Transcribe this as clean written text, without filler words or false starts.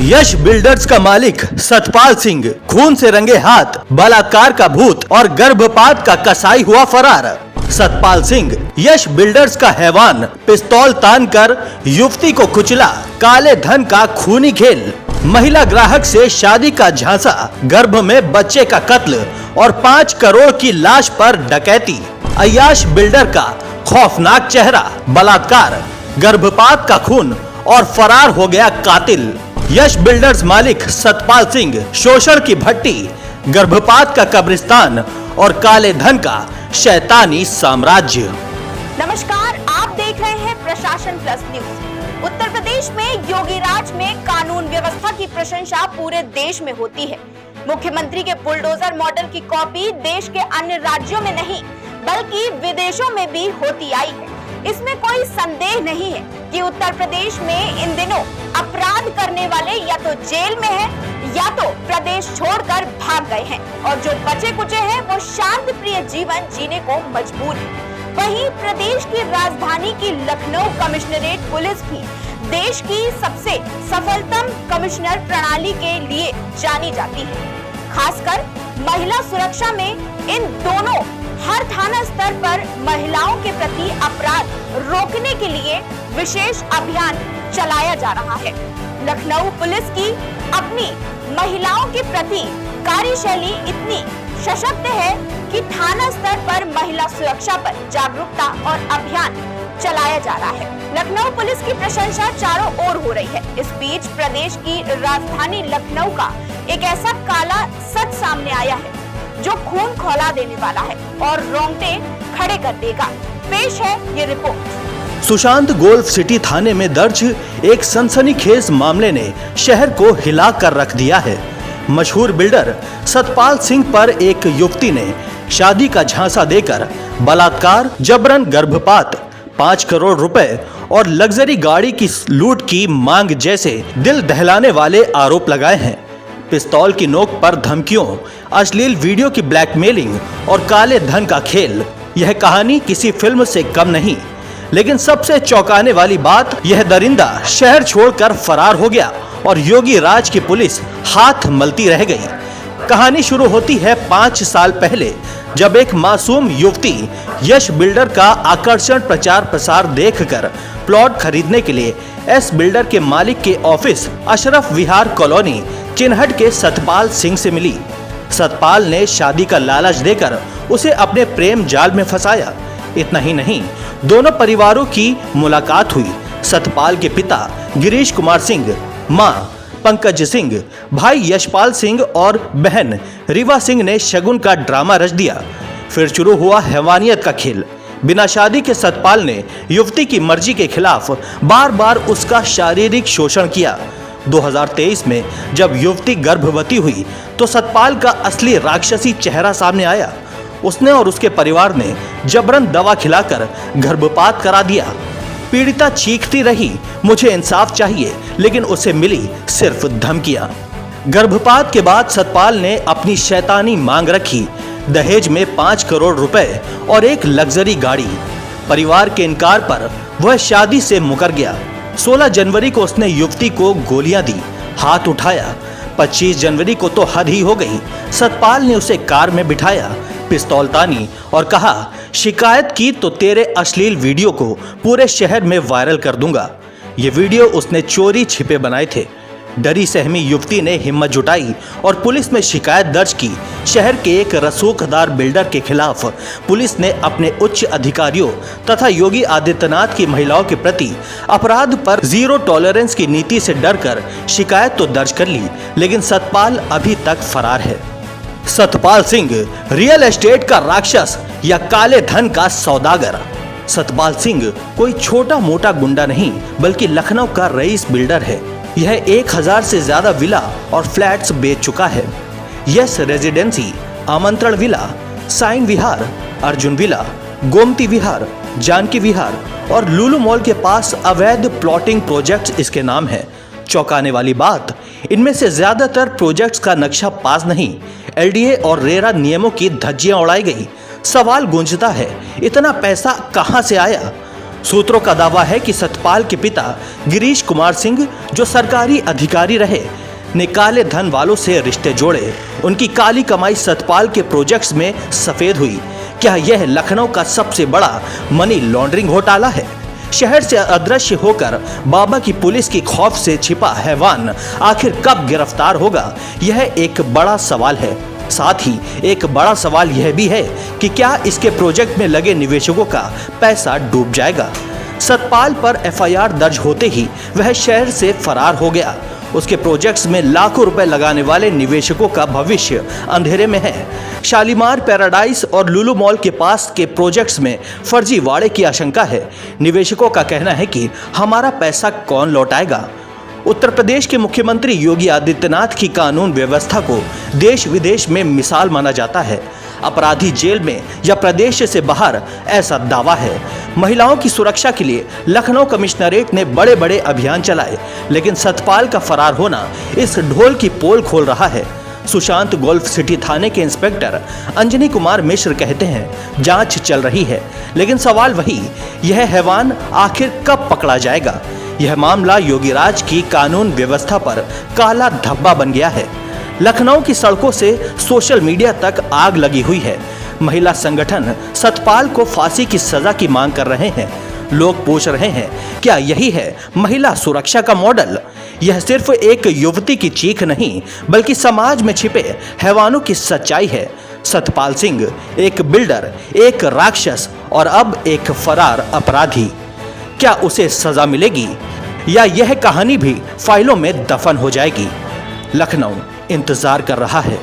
यश builders का मालिक सतपाल सिंह खून से रंगे हाथ बलात्कार का भूत और गर्भपात का कसाई हुआ फरार। सतपाल सिंह यश बिल्डर्स का हैवान पिस्तौल तानकर युवती को कुचला। काले धन का खूनी खेल, महिला ग्राहक से शादी का झांसा, गर्भ में बच्चे का कत्ल और 5 करोड़ की लाश पर डकैती। अय्याश बिल्डर का खौफनाक चेहरा, बलात्कार, गर्भपात का खून और फरार हो गया कातिल। यश बिल्डर्स मालिक सतपाल सिंह शोषण की भट्टी, गर्भपात का कब्रिस्तान और काले धन का शैतानी साम्राज्य। नमस्कार, आप देख रहे हैं प्रशासन प्लस न्यूज। उत्तर प्रदेश में योगी राज में कानून व्यवस्था की प्रशंसा पूरे देश में होती है। मुख्यमंत्री के बुलडोजर मॉडल की कॉपी देश के अन्य राज्यों में नहीं बल्कि विदेशों में भी होती आई है। इसमें कोई संदेह नहीं है कि उत्तर प्रदेश में इन दिनों अपराध करने वाले या तो जेल में हैं या तो प्रदेश छोड़कर भाग गए हैं और जो बचे कुचे हैं वो शांति प्रिय जीवन जीने को मजबूर हैं। वहीं प्रदेश की राजधानी की लखनऊ कमिश्नरेट पुलिस भी देश की सबसे सफलतम कमिश्नर प्रणाली के लिए जानी जाती है। खासकर महिला सुरक्षा में इन दोनों हर थाना स्तर पर महिलाओं के प्रति अपराध रोकने के लिए विशेष अभियान चलाया जा रहा है। लखनऊ पुलिस की अपनी महिलाओं के प्रति कार्यशैली इतनी सशक्त है कि थाना स्तर पर महिला सुरक्षा पर जागरूकता और अभियान चलाया जा रहा है। लखनऊ पुलिस की प्रशंसा चारों ओर हो रही है। इस बीच प्रदेश की राजधानी लखनऊ का एक ऐसा काला सच सामने आया है जो खून खौला देने वाला है और रोंगटे खड़े कर देगा। पेश है ये रिपोर्ट। सुशांत गोल्फ सिटी थाने में दर्ज एक सनसनीखेज मामले ने शहर को हिला कर रख दिया है। मशहूर बिल्डर सतपाल सिंह पर एक युवती ने शादी का झांसा देकर बलात्कार, जबरन गर्भपात, 5 करोड़ रुपए और लग्जरी गाड़ी की लूट की मांग जैसे दिल दहलाने वाले आरोप लगाए हैं। पिस्तौल की नोक पर धमकियों, अश्लील वीडियो की ब्लैकमेलिंग और काले धन का खेल, यह कहानी किसी फिल्म से कम नहीं। लेकिन सबसे चौंकाने वाली बात, यह दरिंदा शहर छोड़कर फरार हो गया और योगी राज की पुलिस हाथ मलती रह गई। कहानी शुरू होती है 5 साल पहले, जब एक मासूम युवती यश बिल्डर का आकर्षण प्रचार प्रसार देखकर प्लॉट खरीदने के लिए एस बिल्डर के मालिक के ऑफिस अशरफ विहार कॉलोनी चिन्हट के सतपाल सिंह से मिली। सतपाल ने शादी का लालच देकर उसे अपने प्रेम जाल में फंसाया। इतना ही नहीं, दोनों परिवारों की मुलाकात हुई। सतपाल के पिता गिरीश कुमार सिंह, मां पंकज सिंह, भाई यशपाल सिंह और बहन रीवा सिंह ने शगुन का ड्रामा रच दिया। फिर शुरू हुआ हैवानियत का खेल। बिना शादी के सतपाल ने युवती की मर्जी के खिलाफ बार बार उसका शारीरिक शोषण किया। 2023 में जब युवती गर्भवती हुई तो सतपाल का असली राक्षसी चेहरा सामने आया। उसने और उसके परिवार ने जबरन दवा खिलाकर गर्भपात करा दिया। पीड़िता चीखती रही, मुझे इंसाफ चाहिए, लेकिन उसे मिली सिर्फ धमकियां। गर्भपात के बाद सतपाल ने अपनी शैतानी मांग रखी, दहेज में 5 करोड़ रुपए और एक लग्जरी गाड़ी। परिवार के इनकार पर वह शादी से मुकर गया। 16 जनवरी को उसने युवती को गोलियां दी, हाथ उठाया। 25 जनवरी को तो हद ही हो गई। सतपाल ने उसे कार में बिठाया, पिस्तौल तानी और कहा, शिकायत की तो तेरे अश्लील वीडियो को पूरे शहर में वायरल कर दूंगा। ये वीडियो उसने चोरी छिपे बनाए थे। डरी सहमी युवती ने हिम्मत जुटाई और पुलिस में शिकायत दर्ज की। शहर के एक रसूखदार बिल्डर के खिलाफ पुलिस ने अपने उच्च अधिकारियों तथा योगी आदित्यनाथ की महिलाओं के प्रति अपराध पर जीरो टॉलरेंस की नीति से डरकर शिकायत तो दर्ज कर ली, लेकिन सतपाल अभी तक फरार है। सतपाल सिंह रियल एस्टेट का राक्षस या काले धन का सौदागर। सतपाल सिंह कोई छोटा मोटा गुंडा नहीं बल्कि लखनऊ का रईस बिल्डर है। यह 1000 से ज्यादा विला और फ्लैट्स बेच चुका है। यस रेजिडेंसी, आमंत्रण विला, साइन विहार, अर्जुन विला, गोमती विहार, जानकी विहार और लुलु मॉल के पास अवैध प्लॉटिंग प्रोजेक्ट्स इसके नाम है। चौंकाने वाली बात, इनमें से ज्यादातर प्रोजेक्ट्स का नक्शा पास नहीं, एलडीए और रेरा नियमों की धज्जियां उड़ाई गई। सवाल गूंजता है, इतना पैसा कहां से आया? सूत्रों का दावा है कि सतपाल के पिता गिरीश कुमार सिंह, जो सरकारी अधिकारी रहे, ने काले धन वालों से रिश्ते जोड़े। उनकी काली कमाई सतपाल के प्रोजेक्ट्स में सफेद हुई। क्या यह लखनऊ का सबसे बड़ा मनी लॉन्ड्रिंग घोटाला है? शहर से अदृश्य होकर बाबा की पुलिस की खौफ से छिपा हैवान आखिर कब गिरफ्तार होगा, यह एक बड़ा सवाल है। साथ ही एक बड़ा सवाल यह भी है कि क्या इसके प्रोजेक्ट में लगे निवेशकों का पैसा डूब जाएगा। सतपाल पर एफआईआर दर्ज होते ही वह शहर से फरार हो गया। उसके प्रोजेक्ट्स में लाखों रुपए लगाने वाले निवेशकों का भविष्य अंधेरे में है। शालीमार पैराडाइज और लुलु मॉल के पास के प्रोजेक्ट्स में फर्जीवाड़े की आशंका है। निवेशकों का कहना है कि हमारा पैसा कौन लौटाएगा। उत्तर प्रदेश के मुख्यमंत्री योगी आदित्यनाथ की कानून व्यवस्था को देश विदेश में मिसाल माना जाता है। अपराधी जेल में या प्रदेश से बाहर, ऐसा दावा है। महिलाओं की सुरक्षा के लिए लखनऊ कमिश्नरेट ने बड़े बड़े अभियान चलाए, लेकिन सतपाल का फरार होना इस ढोल की पोल खोल रहा है। सुशांत गोल्फ सिटी थाने के इंस्पेक्टर अंजनी कुमार मिश्र कहते हैं, जांच चल रही है, लेकिन सवाल वही, यह हैवान आखिर कब पकड़ा जाएगा। यह मामला योगीराज की कानून व्यवस्था पर काला धब्बा बन गया है। लखनऊ की सड़कों से सोशल मीडिया तक आग लगी हुई है। महिला संगठन सतपाल को फांसी की सजा की मांग कर रहे हैं। लोग पूछ रहे हैं, क्या यही है महिला सुरक्षा का मॉडल? यह सिर्फ एक युवती की चीख नहीं, बल्कि समाज में छिपे हैवानों की सच्चाई है। सतपाल सिंह एक बिल्डर, एक राक्षस और अब एक फरार अपराधी। क्या उसे सजा मिलेगी या यह कहानी भी फाइलों में दफन हो जाएगी? लखनऊ इंतजार कर रहा है।